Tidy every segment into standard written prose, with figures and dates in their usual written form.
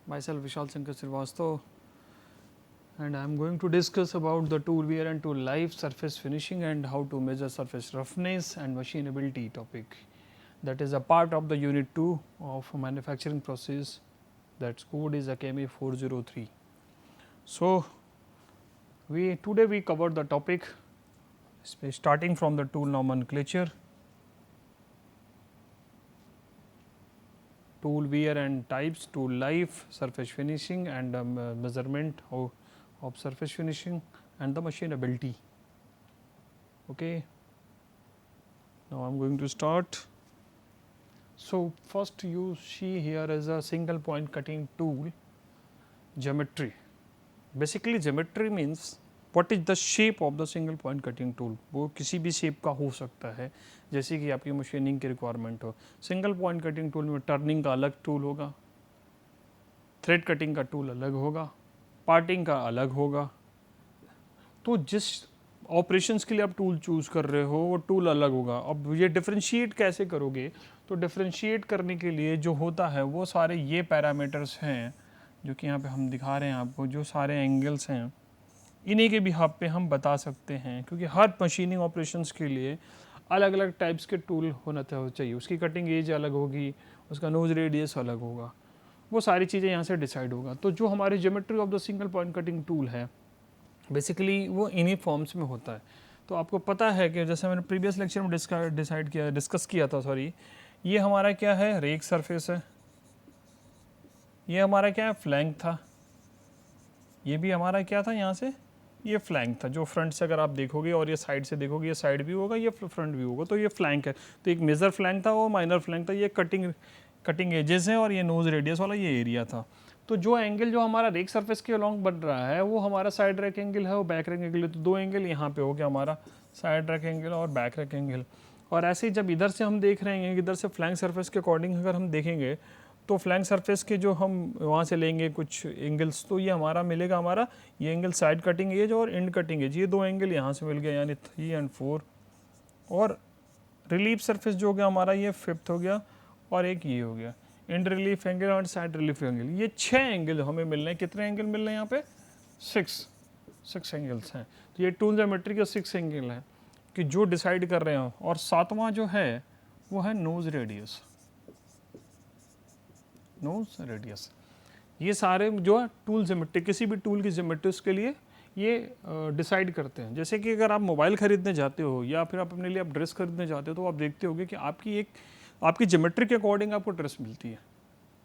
Myself Vishal Shankar Srivastava, and I am going to discuss about the tool wear and tool life, surface finishing, and how to measure surface roughness and machinability topic. That is a part of the unit 2 of manufacturing process. That code is AKME 403. So today we cover the topic starting from the tool nomenclature, tool wear and types, tool life, surface finishing, and measurement of surface finishing, and the machinability. Okay. Now I am going to start. So first you see here is a single point cutting tool geometry. Basically geometry means what is the shape of the single point cutting tool. वो किसी भी shape का हो सकता है जैसे कि आपकी मशीनिंग की रिक्वायरमेंट हो. सिंगल पॉइंट कटिंग टूल में टर्निंग का अलग टूल होगा, थ्रेड कटिंग का टूल अलग होगा, पार्टिंग का अलग होगा. तो जिस ऑपरेशंस के लिए आप टूल चूज़ कर रहे हो वो टूल अलग होगा. अब ये डिफ्रेंशिएट कैसे करोगे, तो डिफ्रेंशिएट करने के लिए जो होता है वो सारे ये पैरामीटर्स हैं जो कि यहाँ पे हम दिखा रहे हैं आपको. जो सारे एंगल्स हैं इन्हीं के बिहाफ पे हम बता सकते हैं, क्योंकि हर मशीनिंग ऑपरेशंस के लिए अलग अलग टाइप्स के टूल होना चाहिए. उसकी कटिंग एज अलग होगी, उसका नोज रेडियस अलग होगा, वो सारी चीज़ें यहाँ से डिसाइड होगा. तो जो हमारी geometry of the single point cutting tool है बेसिकली वो इन्हीं फॉर्म्स में होता है. तो आपको पता है कि जैसे मैंने प्रीवियस लेक्चर में डिस्कस किया था, ये हमारा क्या है, रेक सरफेस है. ये हमारा क्या है, फ्लैंक था. ये भी हमारा क्या था, यहाँ से ये फ्लैंक था. जो फ्रंट से अगर आप देखोगे और ये साइड से देखोगे, ये साइड भी होगा, ये फ्रंट भी होगा, तो ये फ्लैंक है. तो एक मेजर फ्लैंक था, वो माइनर फ्लैंक था. ये कटिंग एजेस हैं और ये नोज रेडियस वाला ये एरिया था. तो जो एंगल जो हमारा रेक सरफेस के अलॉन्ग बन रहा है वो हमारा साइड रैक एंगल है, वो बैक रैक एंगल है. तो दो एंगल यहाँ पे हो गया हमारा, साइड रैक एंगल और बैक रैक एंगल. और ऐसे ही जब इधर से हम देख रहे हैं, इधर से फ्लैंक सरफेस के अकॉर्डिंग अगर हम देखेंगे तो फ्लैंक सरफेस के जो हम वहाँ से लेंगे कुछ एंगल्स, तो ये हमारा मिलेगा, हमारा ये एंगल साइड कटिंग एज और एंड कटिंग एज, ये दो एंगल यहाँ से मिल गया, यानी 3 और 4. और रिलीफ सरफेस जो हो गया हमारा, ये 5th हो गया, और एक ये हो गया एंड रिलीफ एंगल और साइड रिलीफ एंगल. ये 6 एंगल हमें मिल रहे हैं. कितने एंगल मिल रहे हैं यहाँ पे, 6 एंगल्स हैं. तो ये टूल ज्योमेट्री के 6 एंगल हैं कि जो डिसाइड कर रहे हैं. और 7वां जो है वो है नोज रेडियस. नोज रेडियस ये सारे जो है टूल ज्योमेट्री, किसी भी टूल की ज्योमेट्री के लिए ये डिसाइड करते हैं. जैसे कि अगर आप मोबाइल खरीदने जाते हो या फिर आप अपने लिए आप ड्रेस खरीदने जाते हो, तो आप देखते होगे कि आपकी ज्योमेट्री के अकॉर्डिंग आपको ड्रेस मिलती है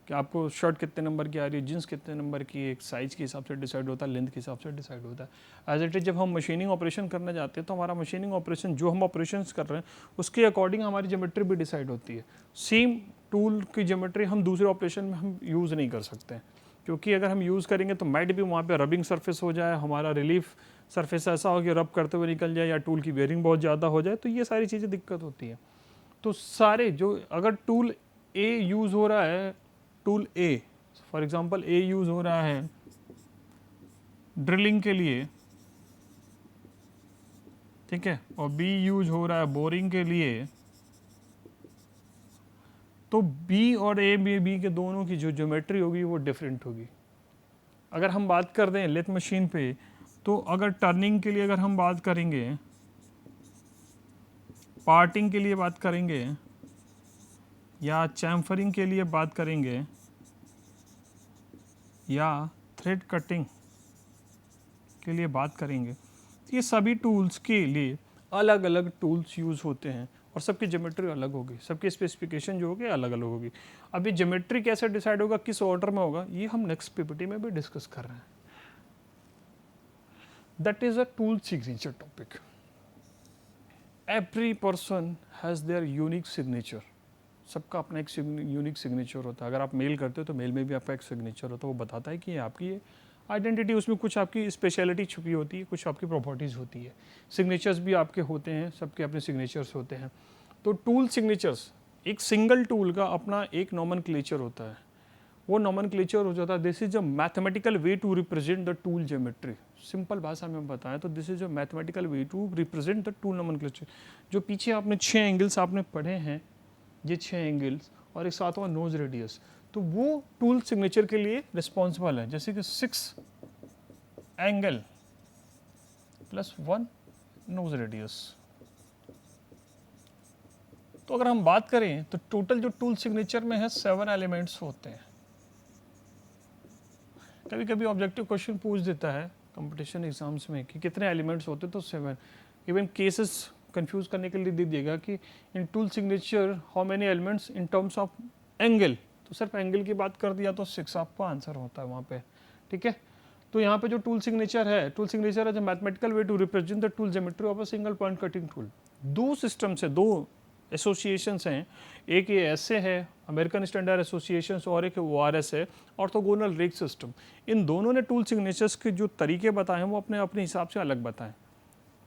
कि आपको शर्ट कितने नंबर की आ रही है, जीन्स कितने नंबर की, एक साइज़ के हिसाब से डिसाइड होता है, लेंथ के हिसाब से डिसाइड होता है. एज इट इज जब हम मशीनिंग ऑपरेशन करने जाते हैं तो हमारा मशीनिंग ऑपरेशन जो हम ऑपरेशन कर रहे हैं उसके अकॉर्डिंग हमारी ज्योमेट्री भी डिसाइड होती है. सेम टूल की ज्योमेट्री हम दूसरे ऑपरेशन में हम यूज़ नहीं कर सकते हैं, क्योंकि अगर हम यूज़ करेंगे तो माइट भी वहाँ पे रबिंग सरफेस हो जाए, हमारा रिलीफ सरफेस ऐसा हो कि रब करते हुए निकल जाए, या टूल की वेयरिंग बहुत ज़्यादा हो जाए, तो ये सारी चीज़ें दिक्कत होती है. तो सारे जो अगर टूल ए यूज़ हो रहा है, tool A for example A use हो रहा है ड्रिलिंग के लिए, ठीक है, और बी यूज हो रहा है बोरिंग के लिए, तो बी और ए बी के दोनों की जो ज्योमेट्री होगी वो डिफरेंट होगी. अगर हम बात कर दें लेथ मशीन पे, तो अगर टर्निंग के लिए अगर हम बात करेंगे, पार्टिंग के लिए बात करेंगे, या चैम्फरिंग के लिए बात करेंगे, या थ्रेड कटिंग के लिए बात करेंगे, तो ये सभी टूल्स के लिए अलग अलग टूल्स यूज़ होते हैं और सबकी ज्योमेट्री अलग होगी, सबकी स्पेसिफिकेशन जो होगी अलग अलग होगी. अब ये ज्योमेट्री कैसे डिसाइड होगा, किस ऑर्डर में होगा, ये हम नेक्स्ट पीपीटी में भी डिस्कस कर रहे हैं. That is a tool signature topic. Every person has their unique signature. सबका अपना एक यूनिक सिग्नेचर होता है. अगर आप मेल करते हो तो मेल में भी आपका एक सिग्नेचर होता है, वो बताता है कि ये आपकी ये आइडेंटिटी, उसमें कुछ आपकी स्पेशलिटी छुपी होती है, कुछ आपकी प्रॉपर्टीज़ होती है. सिग्नेचर्स भी आपके होते हैं, सबके अपने सिग्नेचर्स होते हैं. तो टूल सिग्नेचर्स, एक सिंगल टूल का अपना एक नॉमेनक्लेचर होता है. वो नॉमेनक्लेचर हो जाता है, this is a mathematical way to represent the tool geometry. Simple भाषा में बताएं तो this is a mathematical way to represent the tool nomenclature. जो पीछे आपने 6 एंगल्स आपने पढ़े हैं, ये 6 एंगल्स और एक 7वां नोज रेडियस, तो वो टूल सिग्नेचर के लिए रिस्पॉन्सिबल है, जैसे कि 6 एंगल प्लस 1 नोज रेडियस। तो अगर हम बात करें तो टोटल जो टूल सिग्नेचर में है 7 एलिमेंट्स होते हैं। कभी कभी ऑब्जेक्टिव क्वेश्चन पूछ देता है कंपटीशन एग्जाम्स में कि कितने एलिमेंट्स होते हैं, तो 7। इवन केसेस कंफ्यूज करने के लिए दे देगा कि in tool signature how many elements in terms of angle, तो सिर्फ एंगल की बात कर दिया तो 6 आपका आंसर होता है वहाँ पे। ठीक है, तो यहाँ पे जो टूल सिग्नेचर है, tool signature as a mathematical way to represent the tool geometry of a single point cutting tool. दो सिस्टम से, दो एसोसिएशंस हैं, एक ये ऐसे है अमेरिकन स्टैंडर्ड एसोसिएशन और एक ORS है ऑर्थोगोनल रेक सिस्टम। इन दोनों ने टूल सिग्नेचर्स के जो तरीके बताए हैं वो अपने अपने हिसाब से अलग बताएं।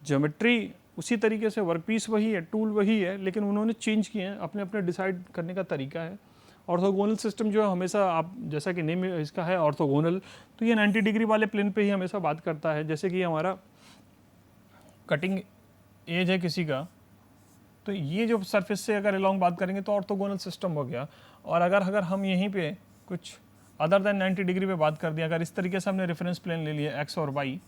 ज्योमेट्री उसी तरीके से, वर्कपीस वही है, टूल वही है, लेकिन उन्होंने चेंज किए हैं, अपने अपने डिसाइड करने का तरीका है। ऑर्थोगोनल सिस्टम जो है हमेशा, आप जैसा कि नेम इसका है ऑर्थोगोनल, तो ये 90 डिग्री वाले प्लेन पे ही हमेशा बात करता है। जैसे कि हमारा कटिंग एज है किसी का, तो ये जो सरफेस से अगर अलॉन्ग बात करेंगे तो ऑर्थोगोनल सिस्टम हो गया। और अगर हम यहीं पे कुछ अदर देन 90 डिग्री पे बात कर दिया, अगर इस तरीके से हमने रेफरेंस प्लेन ले लिया एक्स और वाई,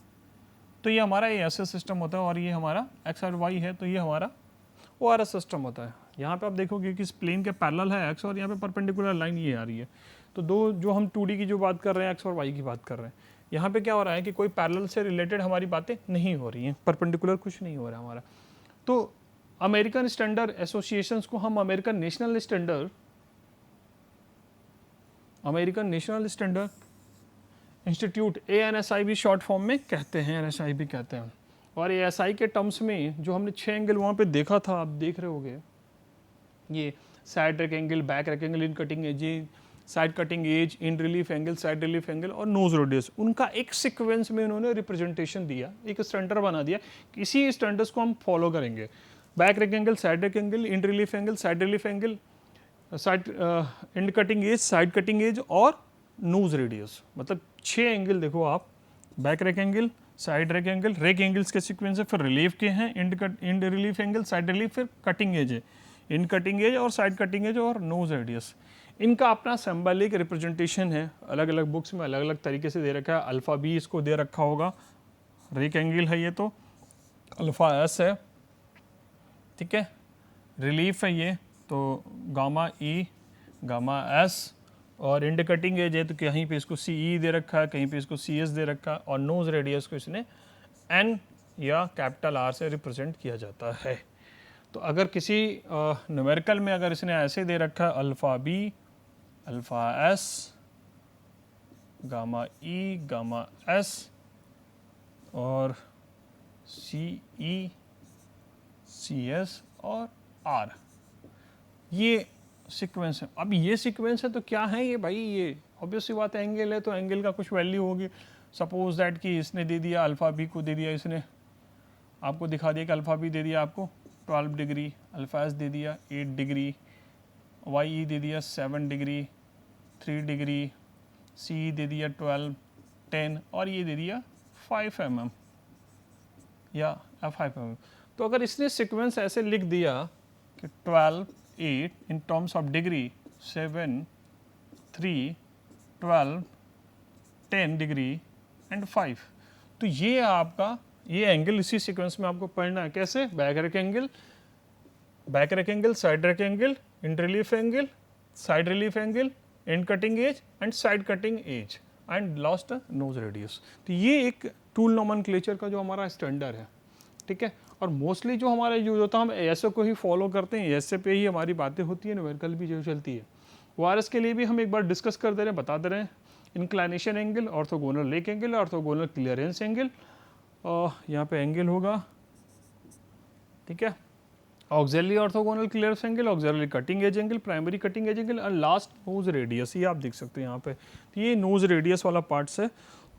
तो ये हमारा ये ऐसे सिस्टम होता है, और ये हमारा एक्स और वाई है, तो ये हमारा ORS सिस्टम होता है। यहाँ पे आप देखोगे कि इस प्लेन के पैरेलल है एक्स, और यहाँ पे परपेंडिकुलर लाइन ये आ रही है। तो दो जो हम 2D की जो बात कर रहे हैं, एक्स और वाई की बात कर रहे हैं, यहाँ पे क्या हो रहा है कि कोई पैरेलल से रिलेटेड हमारी बातें नहीं हो रही हैं, परपेंडिकुलर कुछ नहीं हो रहा हमारा। तो अमेरिकन स्टैंडर्ड एसोसिएशंस को हम American national standard institute ANSI short form में कहते हैं, NSI भी कहते हैं। और ASI के टर्म्स में जो हमने 6 एंगल वहाँ पे देखा था, आप देख रहे होगे, ये साइड रेक्टेंगल, बैक रेक्टेंगल, इन cutting edge, side cutting as, इन relief angle, side relief angle और नोज रेडियस, उनका एक सीक्वेंस में उन्होंने रिप्रेजेंटेशन दिया, एक स्टैंडर्ड बना दिया। इसी स्टैंडर्ड्स को हम फॉलो करेंगे। Back rake angle, side rake angle, end relief angle, side relief angle, side end cutting edge, side cutting edge और नोज रेडियस, मतलब 6 एंगल देखो आप, back rake angle, side rake angle, rake angles के सीक्वेंस है, फिर रिलीफ के हैं, end relief angle, side relief, फिर कटिंग एज है, इन कटिंग एज और साइड कटिंग एज और नोज रेडियस। इनका अपना सिंबॉलिक रिप्रेजेंटेशन है, अलग अलग बुक्स में अलग अलग तरीके से दे रखा है। अल्फा बी इसको दे रखा होगा, रेक एंगल है ये, तो अल्फा एस है, ठीक है, रिलीफ है ये, तो गामा ई, गामा एस, और इंड कटिंग एज है तो कहीं पे इसको CE दे रखा है, कहीं पे इसको CS दे रखा है, और नोज रेडियस को इसने N या कैपिटल R से रिप्रेजेंट किया जाता है। तो अगर किसी न्यूमेरिकल में अगर इसने ऐसे दे रखा है alpha B, alpha S, gamma E, gamma S और CE, CS और R, ये सीक्वेंस है। अब ये सीक्वेंस है तो क्या है ये भाई, ये ऑब्वियस सी बात है, एंगल है तो एंगल का कुछ वैल्यू होगी। सपोज दैट कि इसने दे दिया अल्फा बी को दे दिया, इसने आपको दिखा दिया कि अल्फा बी दे दिया आपको 12 डिग्री, अल्फा एस दे दिया 8 डिग्री, वाई दे दिया 7 डिग्री, 3 डिग्री, सी दे दिया 12, 10 और ये दे दिया 5 mm या 5 mm। तो अगर इसने सीक्वेंस ऐसे लिख दिया कि 12, 8 in terms of degree, 7, 3, 12, 10 degree and 5, तो ये आपका ये एंगल इसी सीक्वेंस में आपको पढ़ना है। कैसे? Back rake angle, side rake angle, end relief angle, side relief angle, and cutting as and side cutting as and last nose radius. तो ये एक टूल नोमेनक्लेचर का जो हमारा स्टैंडर्ड है, ठीक है। और मोस्टली जो हमारे जो होता है हम ऐसे को ही फॉलो करते हैं, ऐसे पे ही हमारी बातें होती है, न्यूमेरिकल भी जो चलती है। ORS के लिए भी हम एक बार डिस्कस कर दे रहे हैं, बता दे रहे हैं, inclination angle, orthogonal rake angle, orthogonal clearance angle, यहाँ पे एंगल होगा, ठीक है, auxiliary orthogonal clearance angle, auxiliary cutting edge angle, primary cutting edge angle और लास्ट नोज रेडियस। ये आप देख सकते हैं यहाँ पे, तो ये नोज रेडियस वाला पार्ट्स है।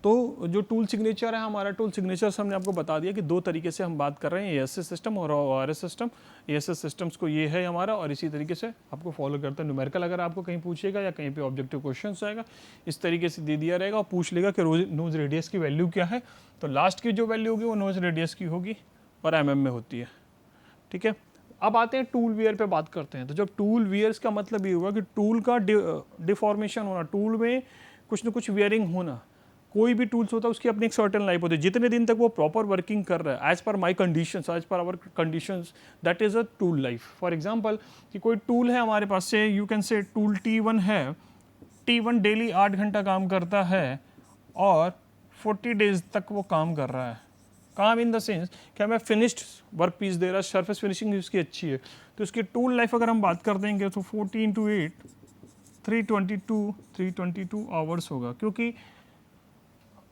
तो जो टूल सिग्नेचर है हमारा, टूल सिग्नेचर हमने आपको बता दिया कि दो तरीके से हम बात कर रहे हैं, ASS सिस्टम और ORS सिस्टम। ASS सिस्टम्स को ये है हमारा, और इसी तरीके से आपको फॉलो करते हैं। न्यूमेरिकल अगर आपको कहीं पूछेगा या कहीं पे ऑब्जेक्टिव क्वेश्चन आएगा, इस तरीके से दे दिया रहेगा और पूछ लेगा कि नोज रेडियस की वैल्यू क्या है, तो लास्ट की जो वैल्यू होगी वो नोज रेडियस की होगी और mm में होती है, ठीक है। अब आते हैं टूल वियर पे बात करते हैं। तो जब टूल वियर्स का मतलब ये हुआ कि टूल का डिफॉर्मेशन होना, टूल में कुछ ना कुछ वियरिंग होना। कोई भी टूल्स होता है उसकी अपनी एक सर्टेन लाइफ होती है, जितने दिन तक वो प्रॉपर वर्किंग कर रहा है as per my conditions, as per our conditions, that is a tool life. For example कि कोई टूल है हमारे पास से, you can say tool T1 है, T1 डेली 8 घंटा काम करता है और 40 डेज तक वो काम कर रहा है। काम इन द सेंस कि हमें फिनिश्ड वर्क पीस दे रहा है, सरफेस फिनिशिंग उसकी अच्छी है, तो उसकी टूल लाइफ अगर हम बात कर देंगे तो 40 × 8 322 आवर्स होगा, क्योंकि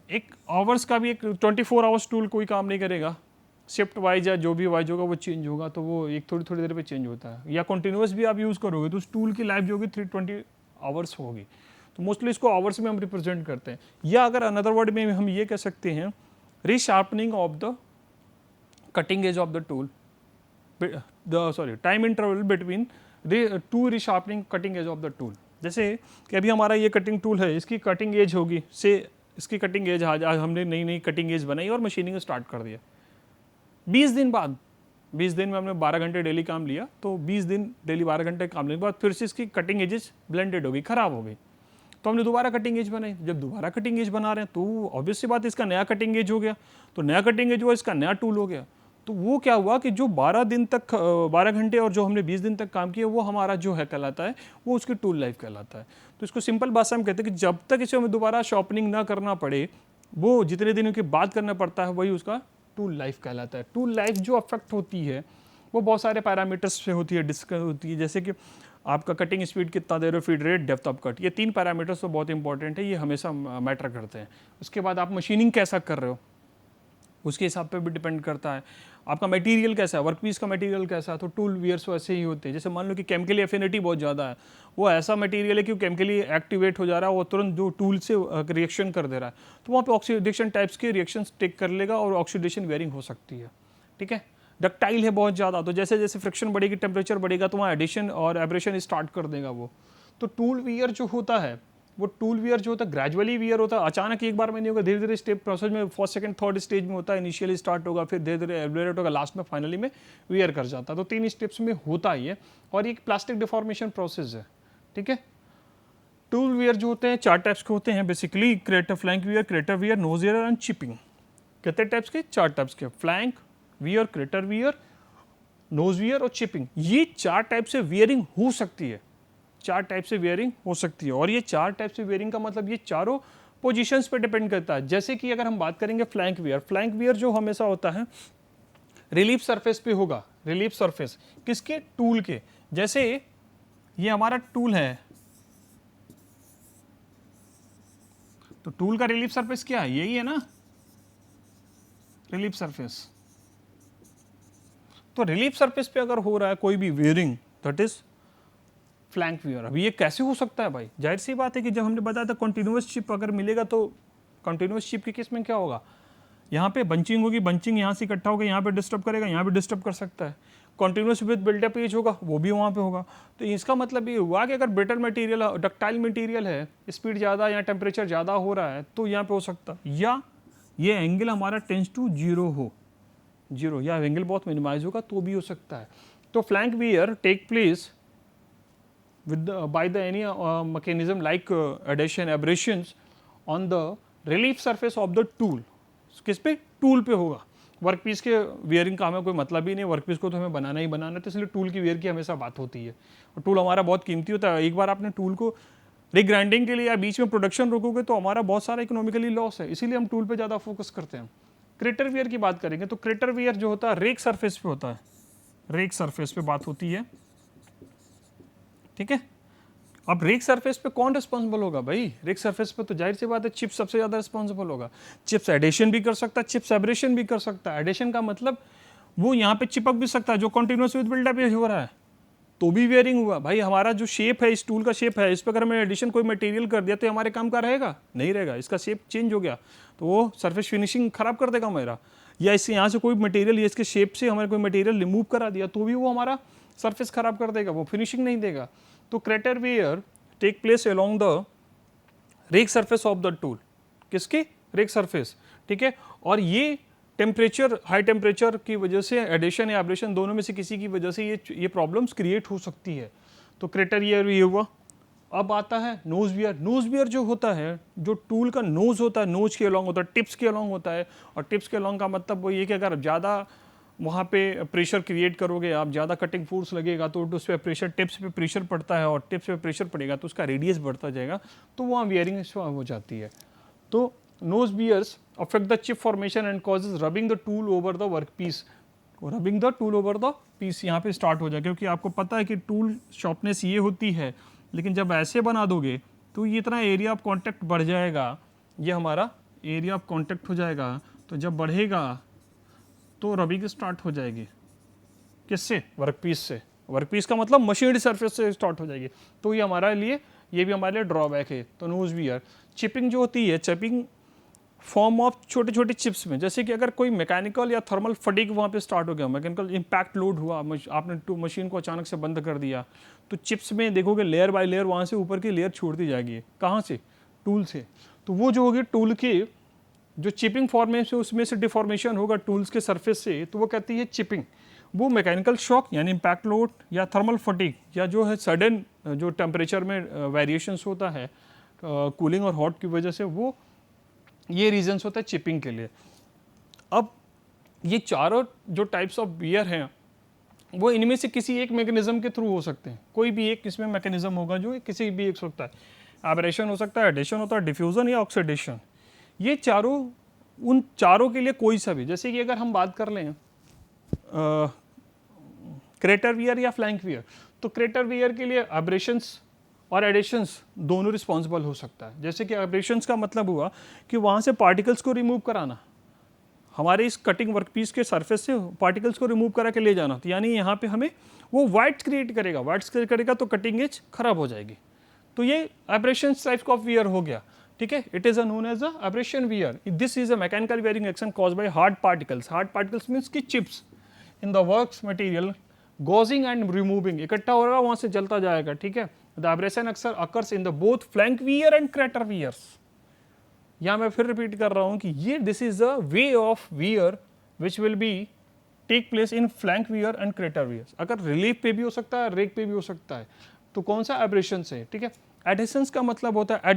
एक आवर्स का भी एक 24 आवर्स टूल कोई काम नहीं करेगा, शिफ्ट वाइज या जो भी वाइज होगा वो चेंज होगा, तो वो एक थोड़ी थोड़ी देर पे चेंज होता है। या कंटिन्यूस भी आप यूज़ करोगे तो उस टूल की लाइफ जो होगी 320 आवर्स होगी। तो मोस्टली इसको आवर्स में हम रिप्रेजेंट करते हैं। या अगर अनदर वर्ड में हम ये कह सकते हैं resharpening of the cutting edge of the tool, time interval between two resharpening cutting edge of the tool. जैसे कि अभी हमारा ये कटिंग टूल है, इसकी कटिंग एज होगी से, इसकी कटिंग एज आज हमने नई नई कटिंग एज बनाई और मशीनिंग स्टार्ट कर दिया। 20 दिन बाद, 20 दिन में हमने 12 घंटे डेली काम लिया, तो 20 दिन डेली 12 घंटे काम लेने के बाद फिर से इसकी कटिंग एजेस ब्लेंडेड हो गई, खराब हो गई, तो हमने दोबारा कटिंग एज बनाई। जब दोबारा कटिंग एज बना रहे हैं तो ऑब्वियस सी बात, इसका नया कटिंग एज हो गया, तो नया कटिंग एज हुआ, इसका नया टूल हो गया। तो वो क्या हुआ कि जो 12 दिन तक 12 घंटे और जो हमने 20 दिन तक काम किया वो हमारा जो है कहलाता है, वो उसकी टूल लाइफ कहलाता है। तो इसको सिंपल भाषा में कहते हैं कि जब तक इसे हमें दोबारा शॉर्पनिंग ना करना पड़े, वो जितने दिनों की बात करना पड़ता है, वही उसका टूल लाइफ कहलाता है। टूल लाइफ जो अफेक्ट होती है वो बहुत सारे पैरामीटर्स से होती है, डिस्कस होती है, जैसे कि आपका कटिंग स्पीड कितना दे रहे हो, feed rate, depth of cut, ये 3 पैरामीटर्स तो बहुत इंपॉर्टेंट है, ये हमेशा मैटर करते हैं। उसके बाद आप मशीनिंग कैसा कर रहे हो उसके हिसाब पे भी डिपेंड करता है। आपका मटेरियल कैसा है, वर्कपीस का मटेरियल कैसा है, तो टूल वियर्स वैसे ही होते हैं। जैसे मान लो कि केमिकली एफिनिटी बहुत ज़्यादा है, वो ऐसा मटेरियल है कि केमिकली एक्टिवेट हो जा रहा है, वो तुरंत जो टूल से रिएक्शन कर दे रहा है, तो वहाँ पे ऑक्सीडेशन टाइप्स के रिएक्शंस टेक कर लेगा और ऑक्सीडेशन वेयरिंग हो सकती है। ठीक है, डक्टाइल है बहुत ज़्यादा, तो जैसे जैसे फ्रिक्शन बढ़ेगी, टेम्परेचर बढ़ेगा, तो वहाँ एडिशन और एब्रेशन स्टार्ट कर देगा वो। तो टूल वियर जो होता है, वो टूल वियर जो होता है ग्रेजुअली वियर होता है, अचानक एक बार में नहीं होगा, धीरे धीरे स्टेप प्रोसेस में फर्स्ट सेकंड थर्ड स्टेज में होता है। इनिशियली स्टार्ट होगा, फिर धीरे धीरे एवरेट होगा, लास्ट में फाइनली में वियर कर जाता है। तो 3 स्टेप्स में होता ही है और एक प्लास्टिक डिफॉर्मेशन प्रोसेस है। ठीक है, टूल वियर जो होते हैं 4 टाइप्स के होते हैं basically, crater, flank wear, crater wear, nose wear and chipping. कितने टाइप्स के? 4 टाइप्स के, flank wear, crater wear, nose wear और चिपिंग। ये 4 टाइप से वियरिंग हो सकती है, 4 टाइप से वियरिंग हो सकती है। और ये 4 टाइप से वियरिंग का मतलब ये चारों पोजीशंस पे डिपेंड करता है। जैसे कि अगर हम बात करेंगे फ्लैंक वियर, फ्लैंक वियर जो हमेशा होता है रिलीफ सरफेस पे होगा। रिलीफ सरफेस किसके? टूल के। जैसे ये हमारा टूल है, तो टूल का रिलीफ सरफेस क्या है? यही है ना, रिलीफ सरफेस। तो रिलीफ सरफेस पे अगर हो रहा है कोई भी wearing, that is flank wear. अभी ये कैसे हो सकता है भाई? जाहिर सी बात है कि जब हमने बताया था कंटिन्यूअस चिप अगर मिलेगा, तो कंटिन्यूअस चिप के केस में क्या होगा, यहाँ पे बंचिंग होगी, बंचिंग यहाँ से इकट्ठा होगा, यहाँ पे डिस्टर्ब करेगा, यहाँ पे डिस्टर्ब कर सकता है। कंटिन्यूअस विद बिल्डअप एज होगा, वो भी वहाँ पे होगा। तो इसका मतलब ये हुआ कि अगर ब्रिटल मटेरियल, डक्टाइल मटेरियल है, स्पीड ज़्यादा या टेम्परेचर ज़्यादा हो रहा है, तो यहाँ पे हो सकता, या ये एंगल हमारा टेंस टू 0 हो, 0, या एंगल बहुत मिनिमाइज होगा तो भी हो सकता है। तो flank wear take place with by the any mechanism like adhesion, abrasions on the relief surface of the tool। किस पे? टूल पे होगा। वर्कपीस के वियरिंग का हमें कोई मतलब ही नहीं, वर्कपीस को तो हमें बनाना ही बनाना है, तो इसलिए टूल की वियर की हमेशा बात होती है। और टूल हमारा बहुत कीमती होता है। एक बार आपने टूल को रिग्राइंडिंग के लिए या बीच में प्रोडक्शन रोकोगे तो हमारा बहुत सारा इकोनॉमिकली लॉस है, इसीलिए हम टूल पे ज़्यादा फोकस करते हैं। क्रेटर वियर की बात करेंगे तो क्रेटर वियर जो होता है रेक सरफेस पे होता है, रेक सरफेस पे बात होती है। ठीक है, अब रेक सरफेस पे कौन रिस्पॉन्सिबल होगा भाई? रेक सरफेस पे तो जाहिर सी बात है चिप्स सबसे ज़्यादा रिस्पॉन्सिबल होगा। चिप्स एडेशन भी कर सकता है, चिप्स एब्रेशन भी कर सकता है। एडेशन का मतलब वो यहाँ पे चिपक भी सकता है, जो कंटिन्यूअस विद बिल्डअप हो रहा है तो भी वेयरिंग हुआ। भाई हमारा जो शेप है, इस टूल का शेप है, इस पर अगर हमने एडिशन कोई मटेरियल कर दिया तो हमारे काम का रहेगा? नहीं रहेगा। इसका शेप चेंज हो गया तो वो सरफेस फिनिशिंग खराब कर देगा मेरा। या इससे यहाँ से कोई मटेरियल, इसके शेप से हमारे कोई मटेरियल रिमूव करा दिया तो भी वो हमारा सरफेस खराब कर देगा, वो फिनिशिंग नहीं देगा। तो crater wear take place along the rake surface of the tool. किसके? Rake surface. ठीक है, और ये टेम्परेचर, हाई टेम्परेचर की वजह से एडिशन या एब्रेशन दोनों में से किसी की वजह से ये प्रॉब्लम्स क्रिएट हो सकती है। तो क्रेटर ईयर ये हुआ। अब आता है नोज वियर। नोज वियर जो होता है, जो टूल का नोज होता है, नोज के अलॉन्ग होता है, टिप्स के अलॉन्ग होता है। और टिप्स के अलॉन्ग का मतलब वो ये कि अगर ज़्यादा वहाँ पे प्रेशर क्रिएट करोगे आप, ज़्यादा कटिंग फोर्स लगेगा तो उस पर प्रेशर, टिप्स पे प्रेशर पड़ता है और टिप्स पे प्रेशर पड़ेगा तो उसका रेडियस बढ़ता जाएगा, तो वहाँ वियरिंग हो जाती है। तो nose wears affect the chip formation and causes rubbing the tool over the work piece. Rubbing the tool over the piece यहाँ पे स्टार्ट हो जाए, क्योंकि आपको पता है कि टूल शॉर्पनेस ये होती है, लेकिन जब ऐसे बना दोगे तो ये इतना एरिया ऑफ कॉन्टैक्ट बढ़ जाएगा, ये हमारा एरिया ऑफ कॉन्टैक्ट हो जाएगा। तो जब बढ़ेगा तो रबिंग स्टार्ट हो जाएगी, किससे? वर्कपीस से। वर्कपीस का मतलब मशीनड सरफेस से स्टार्ट हो जाएगी। तो ये हमारे लिए, ये भी हमारे लिए ड्रॉबैक है। तो नोज वियर। चिपिंग जो होती है, चिपिंग फॉर्म ऑफ छोटे छोटे चिप्स में, जैसे कि अगर कोई मैकेनिकल या थर्मल फटीग वहाँ पे स्टार्ट हो गया, मैकेनिकल इम्पैक्ट लोड हुआ, आपने मशीन को अचानक से बंद कर दिया, तो चिप्स में देखोगे लेयर बाय लेयर वहाँ से ऊपर की लेयर छोड़ती जाएगी। कहाँ से? टूल से। तो वो जो होगी टूल के जो चिपिंग फॉर्मेशन, उसमें से डिफॉर्मेशन होगा टूल्स के सरफेस से, तो वो कहती है चिपिंग। वो मैकेनिकल शॉक यानी इम्पैक्ट लोड या थर्मल फटीग या जो है सडन जो टेम्परेचर में वेरिएशंस होता है कूलिंग और हॉट की वजह से, वो ये रीजंस होता है चिपिंग के लिए। अब ये चारों जो टाइप्स ऑफ वियर हैं वो इनमें से किसी एक मैकेनिज्म के थ्रू हो सकते हैं। कोई भी एक इसमें मैकेनिज्म होगा जो किसी भी एक सकता है। एब्रेशन हो सकता है, एडिशन होता है, डिफ्यूजन या ऑक्सीडेशन। ये चारों, उन चारों के लिए कोई सा भी, जैसे कि अगर हम बात कर लें क्रेटर वियर या फ्लैंक वियर, तो क्रेटर वियर के लिए एब्रेशंस और एडिशंस दोनों रिस्पॉन्सिबल हो सकता है। जैसे कि एब्रेशंस का मतलब हुआ कि वहाँ से पार्टिकल्स को रिमूव कराना, हमारे इस कटिंग वर्कपीस के सरफेस से पार्टिकल्स को रिमूव करा के ले जाना, तो यानी यहाँ पे हमें वो वाइट्स क्रिएट करेगा, वाइट्स क्रिएट करेगा तो कटिंग एज खराब हो जाएगी। तो ये एब्रेशंस टाइप ऑफ वियर हो गया, ठीक है। It is known as a abrasion wear. This is a mechanical wearing action caused by hard particles. Hard particles means की chips in the works material gouging and removing, इकट्ठा होगा वहाँ से जलता जाएगा, ठीक है। द एब्रेशन अक्सर occurs in the both flank wear and crater wears. यहाँ मैं फिर रिपीट कर रहा हूँ कि ये this is a way of wear which will be take place in flank wear and crater wear. अगर रिलीफ पे भी हो सकता है, रेक पे भी हो सकता है। तो कौन सा एब्रेशन से, ठीक है। एडिशंस का मतलब होता है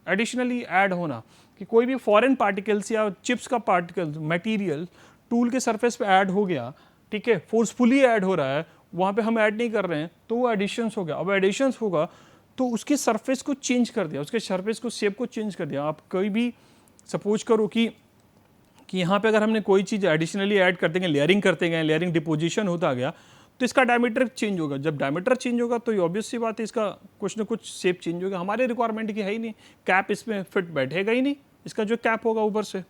एडिशनली ऐड होना, कि कोई भी फॉरेन पार्टिकल्स या चिप्स का पार्टिकल मटेरियल टूल के सरफेस पे ऐड हो गया, ठीक है, फोर्सफुली ऐड हो रहा है, वहाँ पे हम ऐड नहीं कर रहे हैं, तो वो एडिशंस हो गया। अब एडिशंस होगा तो उसके सरफेस को चेंज कर दिया, उसके सरफेस को शेप को चेंज कर दिया। आप कोई भी सपोज करो कि यहाँ पे अगर हमने कोई चीज़ एडिशनली ऐड करते गए, लेयरिंग करते गए, लेयरिंग डिपोजिशन होता गया, तो इसका डायमीटर चेंज होगा। जब डायमीटर चेंज होगा तो ये ऑब्वियस सी बात है, इसका कुछ ना कुछ शेप चेंज होगा। हमारे रिक्वायरमेंट की है ही नहीं, कैप इसमें फिट बैठेगा ही नहीं, इसका जो कैप होगा ऊपर से।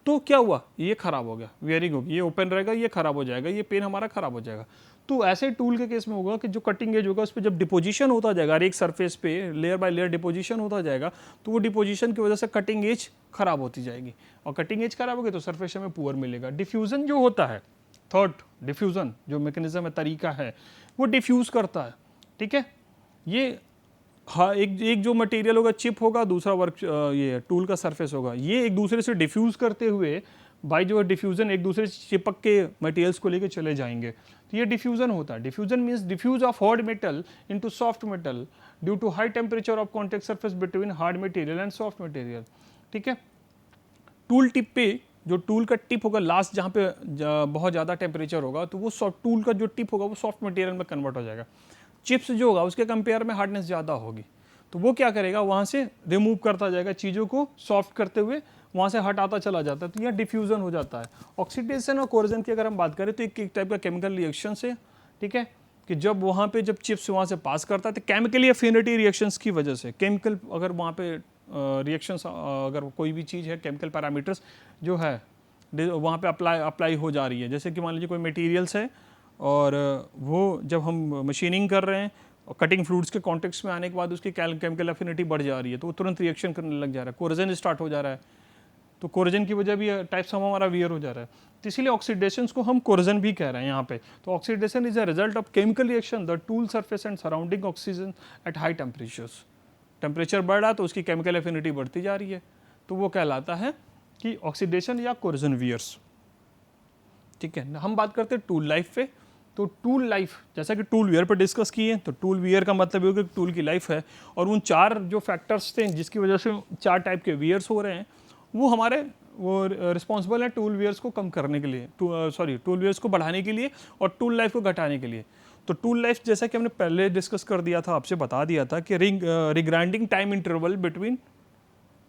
तो क्या हुआ, ये खराब हो गया, वियरिंग होगी, ये ओपन रहेगा, ये खराब हो जाएगा, ये पेन हमारा खराब हो जाएगा। तो ऐसे टूल के केस में होगा कि जो कटिंग एज होगा उस पर जब डिपोजिशन होता जाएगा, एक सरफेस पे लेयर बाय लेयर डिपोजिशन होता जाएगा, तो वो डिपोजिशन की वजह से कटिंग एज खराब होती जाएगी, और कटिंग एज खराब होगी तो सरफेस हमें पुअर मिलेगा। डिफ्यूजन जो होता है, थर्ड डिफ्यूजन जो मैकेनिज्म है, तरीका है, वो डिफ्यूज करता है, ठीक है। ये हाँ, एक जो मटेरियल होगा चिप होगा, दूसरा वर्क ये टूल का सरफेस होगा, ये एक दूसरे से डिफ्यूज करते हुए बाई जो डिफ्यूजन एक दूसरे से चिपक के मटेरियल्स को लेके चले जाएंगे, तो ये डिफ्यूजन होता है। Diffusion means diffuse of hard metal into soft metal due to high temperature of contact surface between hard material and soft material, ठीक है। टूल टिप पे जो टूल का टिप होगा लास्ट जहाँ पे बहुत ज़्यादा टेम्परेचर होगा, तो वो सॉफ्ट टूल का जो टिप होगा वो सॉफ्ट मटेरियल में कन्वर्ट हो जाएगा। चिप्स जो होगा उसके कंपेयर में हार्डनेस ज़्यादा होगी, तो वो क्या करेगा, वहाँ से रिमूव करता जाएगा, चीज़ों को सॉफ्ट करते हुए वहाँ से हटाता चला जाता है, तो यह डिफ्यूजन हो जाता है। ऑक्सीडेशन और कोरोजन की अगर हम बात करें तो एक टाइप का केमिकल रिएक्शन से, ठीक है, कि जब वहाँ पे जब चिप्स वहाँ से पास करता है तो केमिकली एफिनिटी रिएक्शंस की वजह से, केमिकल अगर वहाँ पे रिएक्शंस अगर कोई भी चीज़ है, केमिकल पैरामीटर्स जो है वहाँ पे अप्लाई हो जा रही है। जैसे कि मान लीजिए कोई मटेरियल्स है और वो जब हम मशीनिंग कर रहे हैं और कटिंग फ्लूइड्स के कॉन्टेक्स्ट में आने के बाद उसकी केमिकल एफिनिटी बढ़ जा रही है, तो वो तुरंत रिएक्शन करने लग जा रहा है, कोरोजन स्टार्ट हो जा रहा है, तो कोरोजन की वजह भी टाइप्स हमारा वियर हो जा रहा है। तो इसीलिए ऑक्सीडेशन को हम कोरोजन भी कह रहे हैं यहाँ पे। तो oxidation is a result of chemical reaction the tool surface and surrounding oxygen at high temperatures. Temperature बढ़ रहा तो उसकी केमिकल एफिनिटी बढ़ती जा रही है, तो वो कहलाता है कि ऑक्सीडेशन या कोरोजन वियर्स। ठीक है, हम बात करते हैं टूल लाइफ पे। तो टूल लाइफ जैसा कि टूल वियर पर डिस्कस किए, तो टूल वियर का मतलब ये हो कि टूल की लाइफ है और उन 4 जो फैक्टर्स थे जिसकी वजह से 4 टाइप के वियर्स हो रहे हैं, वो हमारे वो रिस्पॉन्सिबल है टूल वियर्स को कम करने के लिए, टूल वियर्स को बढ़ाने के लिए और टूल लाइफ को घटाने के लिए। तो टूल लाइफ जैसा कि हमने पहले डिस्कस कर दिया था, आपसे बता दिया था कि regrinding time interval between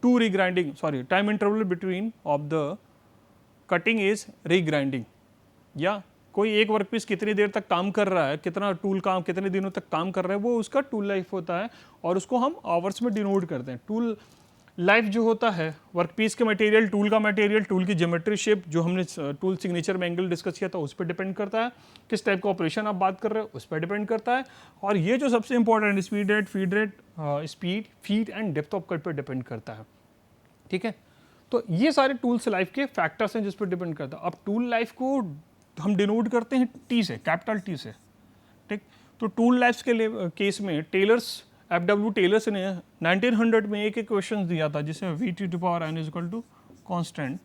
time interval between of the cutting is regrinding, या कोई एक वर्कपीस कितनी देर तक काम कर रहा है, कितना टूल काम कितने दिनों तक काम कर रहा है, वो उसका टूल लाइफ होता है और उसको हम आवर्स में डिनोट करते हैं। टूल लाइफ जो होता है वर्कपीस के मटेरियल, टूल का मटेरियल, टूल की ज्योमेट्री शेप, जो हमने टूल सिग्नेचर में एंगल डिस्कस किया था उस पर डिपेंड करता है, किस टाइप का ऑपरेशन आप बात कर रहे हो उस पर डिपेंड करता है, और ये जो सबसे important speed rate, feed and depth of cut पर डिपेंड करता है। ठीक है, तो ये सारे टूल्स लाइफ के फैक्टर्स हैं जिस पर डिपेंड करता है। अब टूल लाइफ को हम डिनोट करते हैं टी से, कैपिटल टी से। ठीक, तो टूल लाइफ के केस में FW टेलर्स ने 1900 में एक क्वेश्चन दिया था जिसे V2⁴ is equal to constant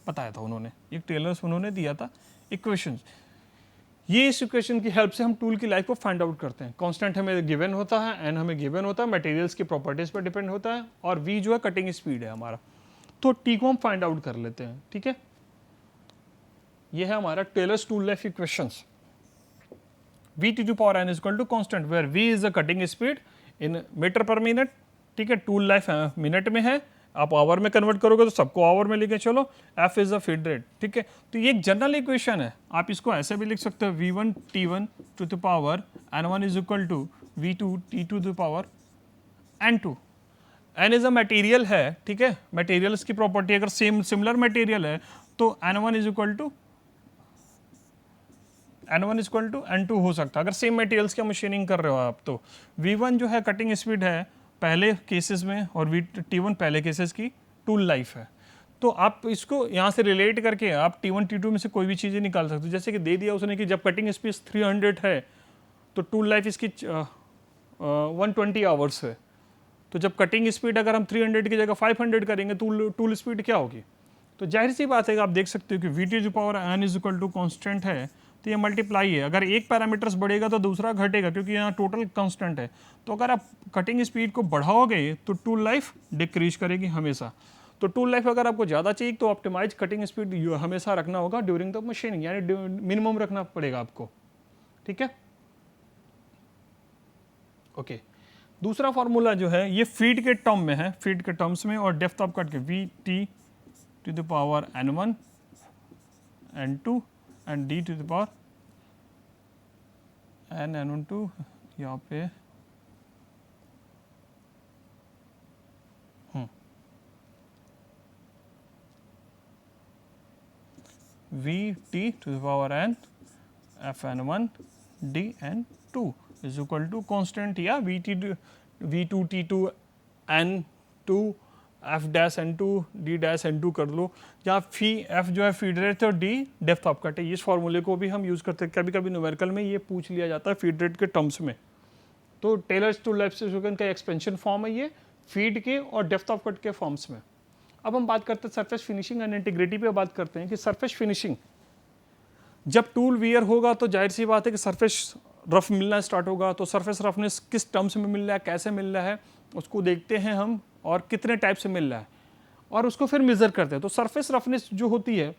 बताया था उन्होंने, एक टेलर्स उन्होंने दिया था इक्वेशन। ये इस इक्वेशन की हेल्प से हम टूल की लाइफ को फाइंड आउट करते हैं। कांस्टेंट हमें गिवन होता है, एन हमें गिवन होता है, मटेरियल्स की प्रॉपर्टीज पर डिपेंड होता है, और वी जो है कटिंग स्पीड है हमारा। तो टी को हम फाइंड आउट कर लेते हैं। ठीक है, ये है हमारा Taylor's tool life equations. V2⁴ is equal to constant where V is the cutting speed in metre per minute. ठीक है, टूल लाइफ मिनट में है, आप आवर में कन्वर्ट करोगे तो सबको आवर में लेके चलो। F is the feed rate. ठीक है, तो ये एक जनरल इक्वेशन है, आप इसको ऐसे भी लिख सकते हो V1 T1 to the power N1 is equal to V2 T2 to the power N2। N is a material है, ठीक है, मटेरियल्स की प्रॉपर्टी अगर सिमिलर मटेरियल है तो N1 is equal to N2 हो सकता है अगर सेम मटेरियल्स की मशीनिंग कर रहे हो आप। तो V1 जो है कटिंग स्पीड है पहले केसेस में, और T1 पहले केसेस की टूल लाइफ है। तो आप इसको यहाँ से रिलेट करके आप T1 T2 में से कोई भी चीज़ें निकाल सकते हो। जैसे कि दे दिया उसने कि जब कटिंग स्पीड 300 है तो टूल लाइफ इसकी 120 आवर्स है। तो जब कटिंग स्पीड अगर हम 300 की जगह 500 करेंगे तो टूल स्पीड क्या होगी? तो जाहिर सी बात है कि आप देख सकते हो कि V2⁴ is equal to constant है, तो ये मल्टीप्लाई है। अगर एक पैरामीटर्स बढ़ेगा तो दूसरा घटेगा क्योंकि यहाँ टोटल कांस्टेंट है। तो अगर आप कटिंग स्पीड को बढ़ाओगे तो टूल लाइफ डिक्रीज करेगी हमेशा। तो टूल लाइफ अगर आपको ज़्यादा चाहिए तो ऑप्टिमाइज कटिंग स्पीड हमेशा रखना होगा ड्यूरिंग द मशीनिंग, यानी मिनिमम रखना पड़ेगा आपको। ठीक है, ओके। दूसरा फार्मूला जो है ये फीड के टर्म में है, फीड के टर्म्स में, और डेप्थ ऑफ कट के V2⁴ N1 N2 and D2⁴ N1/2 यहाँ पे VT⁴ Fn1 DN2 is equal to constant या V2 T2 N2 F'(N2) D'(N2) कर लो, या F जो है फीड रेट और D डेप्थ ऑफ कट है। इस फॉर्मूले को भी हम यूज़ करते हैं, कभी कभी न्यूमेरिकल में ये पूछ लिया जाता है फीड रेट के टर्म्स में। तो टेलर्स टूल लाइफ का एक्सपेंशन फॉर्म है ये फीड के और डेप्थ ऑफ कट के फॉर्म्स में। अब हम बात करते हैं सरफेस फिनिशिंग एंड इंटीग्रिटी पे बात करते हैं कि सरफेस फिनिशिंग जब टूल वियर होगा तो जाहिर सी बात है कि सरफेस रफ मिलना स्टार्ट होगा। तो सरफेस रफनेस किस टर्म्स में मिल रहा है, कैसे मिल रहा है, उसको देखते हैं हम, और कितने टाइप से मिल रहा है, और उसको फिर मेजर करते हैं। तो सरफेस रफनेस जो होती है,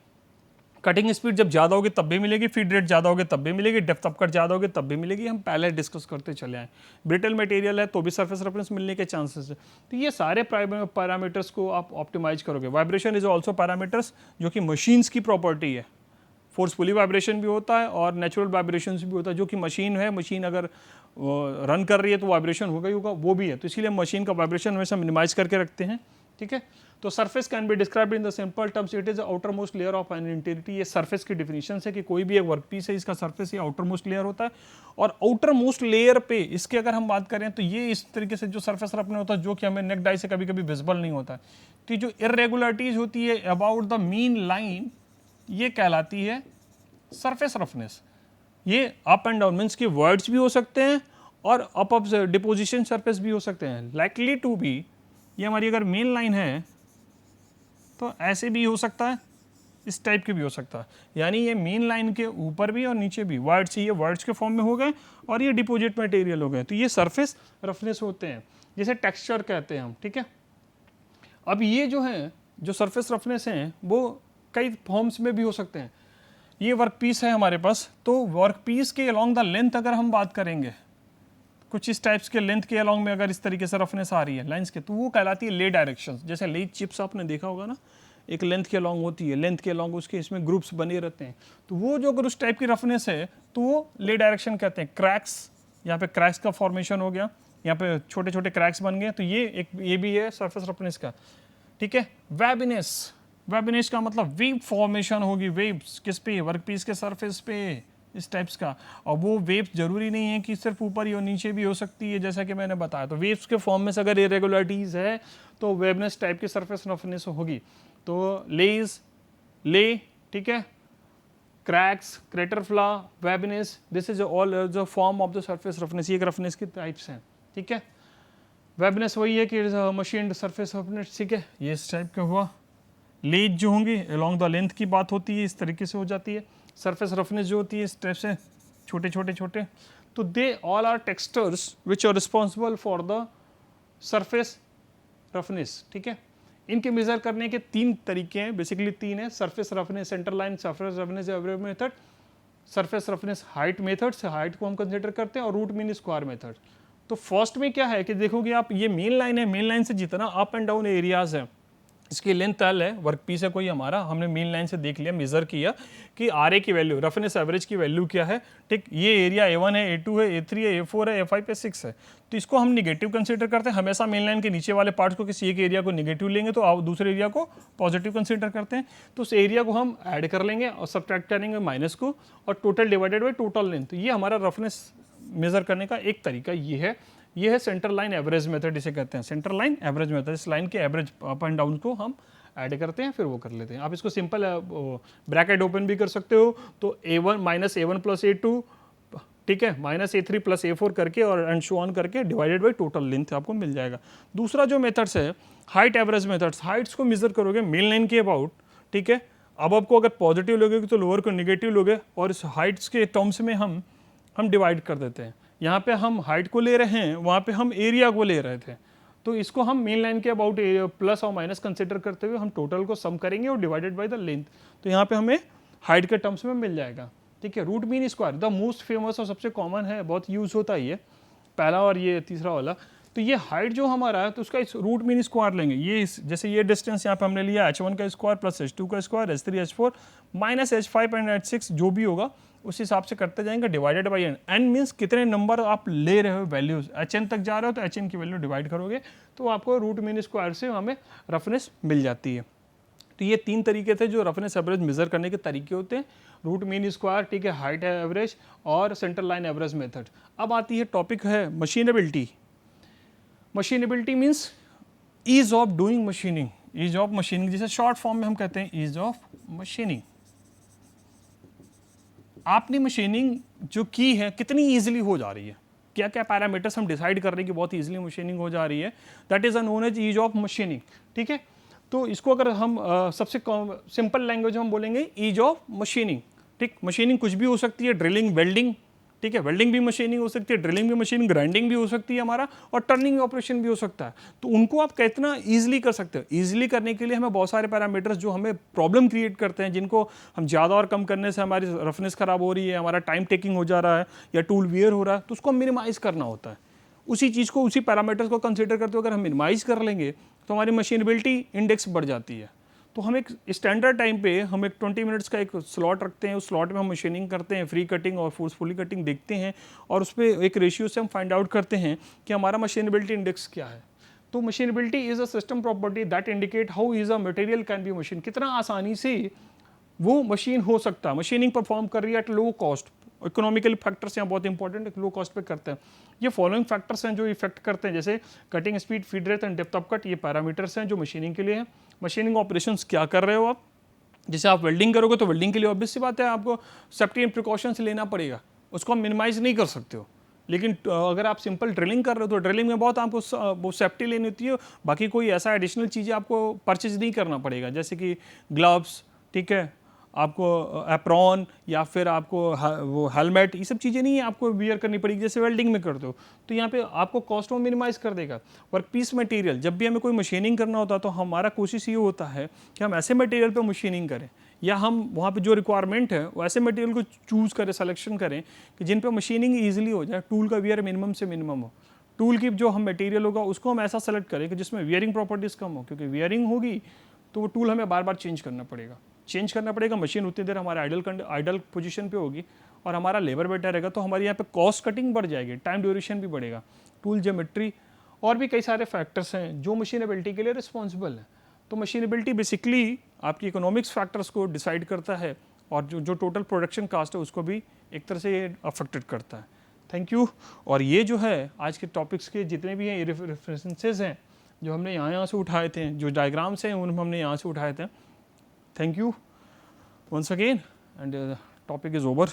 कटिंग स्पीड जब ज़्यादा होगी तब भी मिलेगी, फीड रेट ज़्यादा होगी तब भी मिलेगी, डेप्थ ऑफ कट ज़्यादा होगी तब भी मिलेगी। हम पहले डिस्कस करते चले आए। ब्रिटल मटेरियल है तो भी सरफेस रफनेस मिलने के चांसेस है। तो ये सारे पैरामीटर्स को आप ऑप्टिमाइज करोगे। वाइब्रेशन इज ऑल्सो पैरामीटर्स जो कि मशीन्स की प्रॉपर्टी है। फोर्सफुली वाइब्रेशन भी होता है और नेचुरल वाइब्रेशन भी होता है। जो कि मशीन है, मशीन अगर रन कर रही है तो वाइब्रेशन होगा ही होगा, वो भी है। तो इसीलिए मशीन का वाइब्रेशन हमेशा मिनिमाइज करके रखते हैं। ठीक है, तो surface can be described in the simple terms, it is outermost layer of an integrity. ये सरफेस की डिफिनीशन है कि कोई भी एक वर्क पीस है, इसका सरफेस ये आउटर मोस्ट लेयर होता है। और आउटर मोस्ट लेयर पे इसके अगर हम बात करें तो ये इस तरीके से जो सरफेस रफनेस होता है जो कि हमें नेक डाई से कभी कभी विजिबल नहीं होता है। तो जो इरेगुलरिटीज होती है अबाउट द मीन लाइन, ये कहलाती है सरफेस रफनेस। ये अप एंड डाउन मीन्स की वर्ड्स भी हो सकते हैं और अप डिपोजिशन सरफेस भी हो सकते हैं। लाइकली टू बी, ये हमारी अगर मेन लाइन है तो ऐसे भी हो सकता है, इस टाइप के भी हो सकता है, यानी ये मेन लाइन के ऊपर भी और नीचे भी वर्ड्स, ये वर्ड्स के फॉर्म में हो गए और ये डिपोजिट मटेरियल हो गए, तो ये सरफेस रफनेस होते हैं, जिसे टेक्सचर कहते हैं हम, ठीक है। अब ये जो है, जो सरफेस रफनेस हैं वो कई फॉर्म्स में भी हो सकते हैं। ये वर्क पीस है हमारे पास, तो वर्क पीस के अलोंग द लेंथ अगर हम बात करेंगे, कुछ इस टाइप्स के लेंथ के अलोंग में अगर इस तरीके से रफनेस आ रही है लाइंस के, तो वो कहलाती है ले डायरेक्शन। जैसे ले चिप्स आपने देखा होगा ना, एक लेंथ के अलोंग होती है, लेंथ के अलोंग उसके इसमें ग्रुप्स बने रहते हैं, तो वो जो अगर उस टाइप की रफनेस है तो वो ले डायरेक्शन कहते हैं। क्रैक्स, यहाँ पे क्रैक्स का फॉर्मेशन हो गया, यहाँ पे छोटे छोटे क्रैक्स बन गए, तो ये भी है सरफेस रफनेस का, ठीक है। वेबिनेस, वेबिनेस का मतलब वेव फॉर्मेशन होगी, वेव्स किस पे, वर्कपीस के सरफेस पे, इस टाइप्स का। और वो वेव्स जरूरी नहीं है कि सिर्फ ऊपर ही और नीचे भी हो सकती है, जैसा कि मैंने बताया। तो वेव्स के फॉर्म में से अगर इरेगुलरिटीज है तो वेबनेस टाइप की सरफेस रफनेस होगी। तो लेज, ले, ठीक है, cracks, crater flaw, waviness, this is all the form of the surface roughness, ये रफनेस की टाइप्स हैं, ठीक है। वेबनेस वही है कि मशीन सरफेस रफनेस, ठीक है, ये इस टाइप का हुआ। लेज जो होंगे अलोंग द लेंथ की बात होती है, इस तरीके से हो जाती है। सरफेस रफनेस जो होती है इस टाइप से, छोटे छोटे छोटे, तो they all are textures which are responsible for the surface roughness, ठीक है। इनके मेजर करने के तीन तरीके हैं, बेसिकली तीन है, surface roughness, centre line, surface roughness average method, surface roughness height method से हाइट को हम कंसिडर करते हैं, और रूट मीन स्क्वायर मेथड। तो फर्स्ट में क्या है कि देखोगे आप, ये मेन लाइन है, मेन लाइन से जितना अप एंड डाउन एरियाज है, इसकी लेंथ एल है, वर्क पीस है कोई हमारा, हमने मेन लाइन से देख लिया, मेजर किया कि आर ए की वैल्यू, रफनेस एवरेज की वैल्यू क्या है, ठीक। ये एरिया A1 है, A2 है, A3 है, A4 है, A5 है, 6 है, तो इसको हम निगेटिव कंसीडर करते हैं। हमेशा मेन लाइन के नीचे वाले पार्ट्स को किसी एक एरिया को निगेटिव लेंगे तो आप दूसरे एरिया को पॉजिटिव कंसीडर करते हैं। तो उस एरिया को हम ऐड कर लेंगे और सब्ट्रैक्ट करेंगे माइनस को, और total divided by total length. तो ये हमारा रफनेस मेजर करने का एक तरीका ये है सेंटर लाइन एवरेज मेथड, इसे कहते हैं सेंटर लाइन एवरेज मेथड। इस लाइन के एवरेज अप एंड डाउन को हम ऐड करते हैं, फिर वो कर लेते हैं। आप इसको सिंपल ब्रैकेट ओपन भी कर सकते हो, तो A1 minus A1 plus A2, ठीक है, माइनस A3 प्लस A4 करके और एंड सो ऑन करके डिवाइडेड बाई टोटल लेंथ आपको मिल जाएगा। दूसरा जो मेथड्स है हाइट एवरेज मेथड्स, हाइट्स को मेजर करोगे मेन लाइन के अबाउट, ठीक है। अब आपको अगर पॉजिटिव लोगे तो लोअर को निगेटिव लोगे, और इस हाइट्स के टर्म्स में हम डिवाइड कर देते हैं। यहाँ पे हम हाइट को ले रहे हैं, वहाँ पे हम एरिया को ले रहे थे, तो इसको हम मेन लाइन के अबाउट प्लस और माइनस कंसिडर करते हुए हम टोटल को सम करेंगे और डिवाइडेड बाय द लेंथ, तो यहाँ पे हमें हाइट के टर्म्स में मिल जाएगा, ठीक है। Root mean square the most famous और सबसे कॉमन है, बहुत यूज होता है ये पहला और ये तीसरा वाला। तो ये हाइट जो हमारा है, तो उसका इस रूट मीन स्क्वायर लेंगे। ये जैसे ये डिस्टेंस यहाँ पे हमने लिया h1 का स्क्वायर प्लस h2 का square, h3 h4 minus h5 and h6 जो भी होगा उस हिसाब से करते जाएंगे, divided by n। n means कितने नंबर आप ले रहे हो वैल्यूज, hn तक जा रहे हो तो hn की वैल्यू डिवाइड करोगे, तो आपको रूट मीन स्क्वायर से हमें रफनेस मिल जाती है। तो ये तीन तरीके थे जो रफनेस एवरेज मेजर करने के तरीके होते हैं, रूट मीन स्क्वायर, ठीक है, हाइट एवरेज और सेंटर लाइन एवरेज मेथड। अब आती है टॉपिक है machinability. Machinability means ease of doing machining, ease of machining, जिसे शॉर्ट फॉर्म में हम कहते हैं ईज ऑफ मशीनिंग। आपने मशीनिंग जो की है कितनी ईजिली हो जा रही है, क्या क्या पैरामीटर्स हम डिसाइड कर रहे हैं कि बहुत ईजिली मशीनिंग हो जा रही है, that is known as ease of machining, ठीक है। तो इसको अगर हम सबसे सिंपल लैंग्वेज हम बोलेंगे ईज ऑफ मशीनिंग, ठीक। मशीनिंग कुछ भी हो सकती है, ड्रिलिंग, वेल्डिंग, ठीक है, वेल्डिंग भी मशीनिंग हो सकती है, ड्रिलिंग भी मशीनिंग, ग्राइंडिंग भी हो सकती है हमारा, और टर्निंग ऑपरेशन भी हो सकता है। तो उनको आप कितना ईजिली कर सकते हो, ईजिली करने के लिए हमें बहुत सारे पैरामीटर्स जो हमें प्रॉब्लम क्रिएट करते हैं, जिनको हम ज़्यादा और कम करने से हमारी रफनेस खराब हो रही है, हमारा टाइम टेकिंग हो जा रहा है या टूल वियर हो रहा है, तो उसको मिनिमाइज करना होता है। उसी चीज़ को, उसी पैरामीटर्स को कंसिडर करते हुए अगर हम मिनिमाइज कर लेंगे तो हमारी मशीनेबिलिटी इंडेक्स बढ़ जाती है। तो हम एक स्टैंडर्ड टाइम पे हम एक 20 मिनट्स का एक स्लॉट रखते हैं, उस स्लॉट में हम मशीनिंग करते हैं, फ्री कटिंग और फोर्सफुली कटिंग देखते हैं, और उस पर एक रेशियो से हम फाइंड आउट करते हैं कि हमारा मशीनेबिलिटी इंडेक्स क्या है। तो machinability is a system property that indicate how is a material can be machine, कितना आसानी से वो मशीन हो सकता है, मशीनिंग परफॉर्म कर रही है at low cost. Economical factors यहाँ बहुत इंपॉर्टेंट है, लो कॉस्ट पे करते हैं। ये फॉलोइंग फैक्टर्स हैं जो इफेक्ट करते हैं, जैसे cutting speed, feed rate and depth of cut, ये पैरामीटर्स हैं जो मशीनिंग के लिए हैं। मशीनिंग ऑपरेशंस क्या कर रहे हो आप, जैसे आप वेल्डिंग करोगे तो वेल्डिंग के लिए ऑब्वियस सी बात है आपको सेफ्टी एंड प्रिकॉशंस लेना पड़ेगा, उसको आप मिनिमाइज नहीं कर सकते हो, लेकिन अगर आप सिंपल ड्रिलिंग कर रहे हो तो ड्रिलिंग में बहुत आपको वो सेफ्टी लेनी होती है, बाकी कोई ऐसा एडिशनल चीज़ें आपको परचेज नहीं करना पड़ेगा, जैसे कि ग्लव्स, ठीक है, आपको एप्रॉन या फिर आपको वो हेलमेट, ये सब चीज़ें नहीं है आपको वियर करनी पड़ेगी जैसे वेल्डिंग में करते हो। तो यहाँ पे आपको कॉस्ट को मिनिमाइज़ कर देगा। वर्क पीस मटेरियल, जब भी हमें कोई मशीनिंग करना होता है तो हमारा कोशिश ये होता है कि हम ऐसे मटेरियल पे मशीनिंग करें, या हम वहाँ पे जो रिक्वायरमेंट है वो ऐसे मटेरियल को चूज़ करें, सिलेक्शन करें कि जिन पे मशीनिंग ईजिली हो जाए, टूल का वियर मिनिमम से मिनिमम हो, टूल की जो हम मटेरियल होगा उसको हम ऐसा सेलेक्ट करें कि जिसमें वियरिंग प्रॉपर्टीज़ कम हो, क्योंकि वियरिंग होगी तो वो टूल हमें बार बार चेंज करना पड़ेगा, मशीन उतनी देर हमारे आइडल पोजीशन पे होगी और हमारा लेबर बेटर रहेगा, तो हमारे यहाँ पे कॉस्ट कटिंग बढ़ जाएगी, टाइम ड्यूरेशन भी बढ़ेगा, टूल ज्योमेट्री और भी कई सारे फैक्टर्स हैं जो मशीनेबिलिटी के लिए रिस्पॉन्सिबल है। तो मशीनेबिलिटी बेसिकली आपकी इकोनॉमिक्स फैक्टर्स को डिसाइड करता है और जो टोटल प्रोडक्शन कास्ट है उसको भी एक तरह से ये अफेक्टेड करता है। Thank you. और ये जो है आज के टॉपिक्स के जितने भी हैं रेफरेंसेस हैं जो हमने यहाँ से उठाए थे, जो डायग्राम्स हैं उन हमने यहाँ से उठाए थे। Thank you once again and topic is over.